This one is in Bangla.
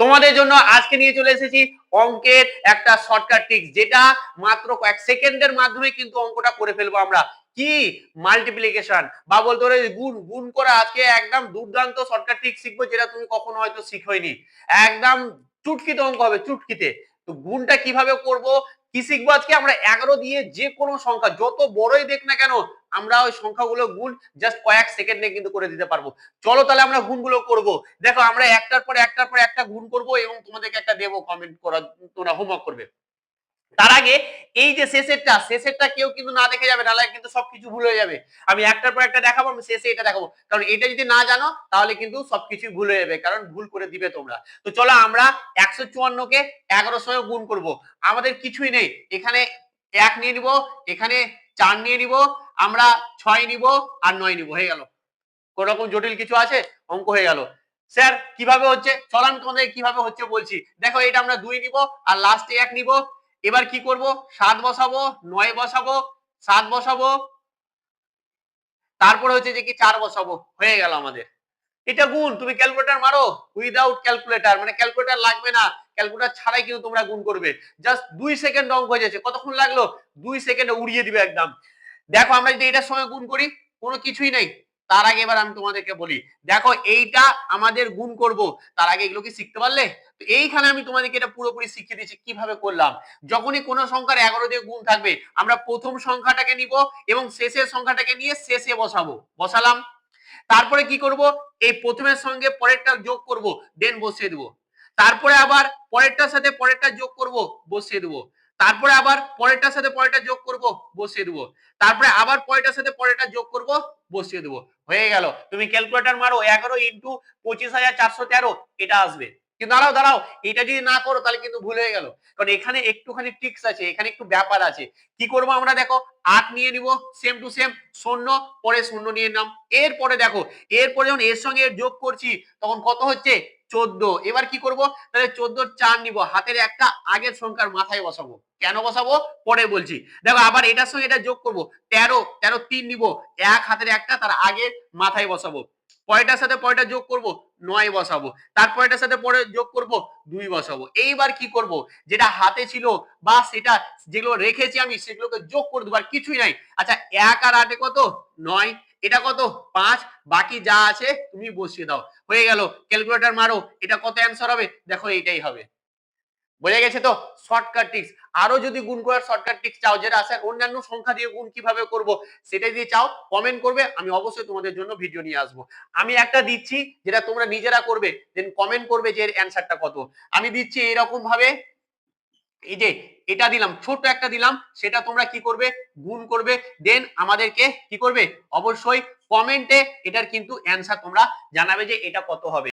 তোমাদের জন্য আজকে নিয়ে চলে এসেছি অঙ্কের একটা শর্টকাট ট্রিক্স, যেটা মাত্র কয়েক সেকেন্ডের মাধ্যমে কিন্তু অঙ্কটা করে ফেলবো আমরা। কি মাল্টিপ্লিকেশন বা বলতে পারো গুণ গুণ করা। আজকে একদম দুর্দান্ত শর্টকাট ট্রিক্স শিখবো, যেটা তুমি কখনো হয়তো শিখোইনি। একদম চুটকিতে অঙ্ক হবে, চুটকিতে। তো গুণটা কিভাবে করব, কি শিখবো আজকে আমরা। 11 দিয়ে যে কোনো সংখ্যা যত বড়ই দেখ না কেন, আমরা ওই সংখ্যাগুলো গুণ জাস্ট কয়েক সেকেন্ডে কিন্তু করে দিতে পারবো। চলো তাহলে আমরা গুণগুলো করব। দেখো আমরা একটার পর একটা গুণ করব এবং তোমাদেরকে একটা দেবো কমেন্ট করা, তোমরা হোমওয়ার্ক করবে। তার আগে এই যে শেষেরটা কেউ কিন্তু না দেখে যাবে, নাহলে কিন্তু সবকিছু ভুল হয়ে যাবে। আমি একটার পর একটা দেখাবো, আমি শেষে এটা দেখাবো, কারণ এটা যদি না জানো তাহলে কিন্তু সবকিছু ভুল হয়ে যাবে, কারণ ভুল করে দিবে তোমরা। তো চলো আমরা 154 কে 11 সঙ্গে গুণ করব। আমাদের কিছুই নেই, এখানে 1 নিয়ে নিব, এখানে 4 নিয়ে নিব, আমরা 6 নিব আর 9 নিব, হয়ে গেল। কোন রকম জটিল কিছু আছে? অঙ্ক হয়ে গেল। স্যার কিভাবে হচ্ছে, চলো আমি তোমাদের কিভাবে হচ্ছে বলছি। দেখো এটা আমরা 2 নিব আর লাস্টে 1 নিব। এবার কি করব, 7 বসাবো, 9 বসাবো, 7 বসাবো, তারপরে হচ্ছে যে কি 4 বসাবো, হয়ে গেল আমাদের। এটা গুণ। তুমি ক্যালকুলেটর মারো, উইদাউট ক্যালকুলেটর, মানে ক্যালকুলেটর লাগবে না, ক্যালকুলেটর ছাড়াই কিন্তু তোমরা গুণ করবে। জাস্ট 2 সেকেন্ড অঙ্ক হয়ে যাচ্ছে। কতক্ষণ লাগলো? 2 সেকেন্ডে উড়িয়ে দিবে একদম। দেখো আমরা যদি এটার সঙ্গে গুণ করি, কোনো কিছুই নেই। তার আগে এবার আমি তোমাদেরকে বলি, দেখো এইটা আমাদের গুণ করব, তার আগে এগুলো কি শিখতে পারলে? তো এইখানে আমি তোমাদেরকে এটা পুরোপুরি শিখিয়ে দিচ্ছি কিভাবে করলাম। যখনই কোনো সংখ্যার 11 দিয়ে গুণ থাকবে, আমরা প্রথম সংখ্যাটাকে নিব এবং শেষের সংখ্যাটাকে নিয়ে শেষে বসাবো। বসালাম, তারপরে কি করব, এই প্রথমের সঙ্গে পরেরটা যোগ করব, দেন বসিয়ে দেব। তারপরে আবার পরেরটার সাথে পরেরটা যোগ করব, বসিয়ে দেব। তারপরে আবার পরেরটার সাথে পরেরটা যোগ করব, বসিয়ে দেব। তারপরে আবার পরেরটার সাথে পরেরটা যোগ করব, বসিয়ে দেব। হয়ে গেল। তুমি ক্যালকুলেটর মারো, 11 ইন্টু 25,413 এটা আসবে। কিন্তু দাঁড়াও দাঁড়াও, এটা যদি না করো তাহলে কিন্তু ভুল হয়ে গেল, কারণ এখানে একটুখানি ট্রিক্স আছে, এখানে একটু ব্যাপার আছে। কি করব আমরা, দেখো 8 নিয়ে নিব, সেম টু সেম, 0 পরে 0 নিয়ে নাম। এরপরে দেখো, এরপরে যখন এর সঙ্গে এর যোগ করছি তখন কত হচ্ছে, 14। এবার কি করব, তাহলে 14 4 নিব, হাতের একটা আগের সংখ্যার মাথায় বসাবো। কেন বসাবো পরে বলছি। দেখো আবার এটার সঙ্গে এটা যোগ করব, 13 13 3 নিব, এক হাতের একটা তার আগের মাথায় বসাবো। পরেরটার সাথে পরেরটা যোগ করব, 9 বসাবো। তারপরেরটার সাথে পরে যোগ করব, 2 বসাবো। এইবার কি করব, যেটা হাতে ছিল বা সেটা যেগুলো রেখেছি আমি সেগুলোকে যোগ করে দেবো, আর কিছুই নাই। আচ্ছা 1 আর 8 কত, 9, এটা কত 5, বাকি যা আছে তুমি বসিয়ে দাও, হয়ে গেল। ক্যালকুলেটর মারো, এটা কত অ্যান্সার হবে, দেখো এইটাই হবে। বোঝা গেছে তো শর্টকাট ট্রিক্স। আরো যদি গুণ করার শর্টকাট ট্রিক্স চাও, যেটা আছে অন্যান্য সংখ্যা দিয়ে গুণ কিভাবে করব সেটা যদি চাও কমেন্ট করবে, আমি অবশ্যই তোমাদের জন্য ভিডিও নিয়ে আসবো। আমি একটা দিচ্ছি যেটা তোমরা নিজেরা করবে, দেন কমেন্ট করবে যে এর অ্যান্সারটা কত। আমি দিচ্ছি এরকম ভাবে, এই যে এটা দিলাম, ছোট একটা দিলাম, সেটা তোমরা কি করবে, গুণ করবে, দেন আমাদেরকে কি করবে, অবশ্যই কমেন্টে এটার কিন্তু অ্যান্সার তোমরা জানাবে যে এটা কত হবে।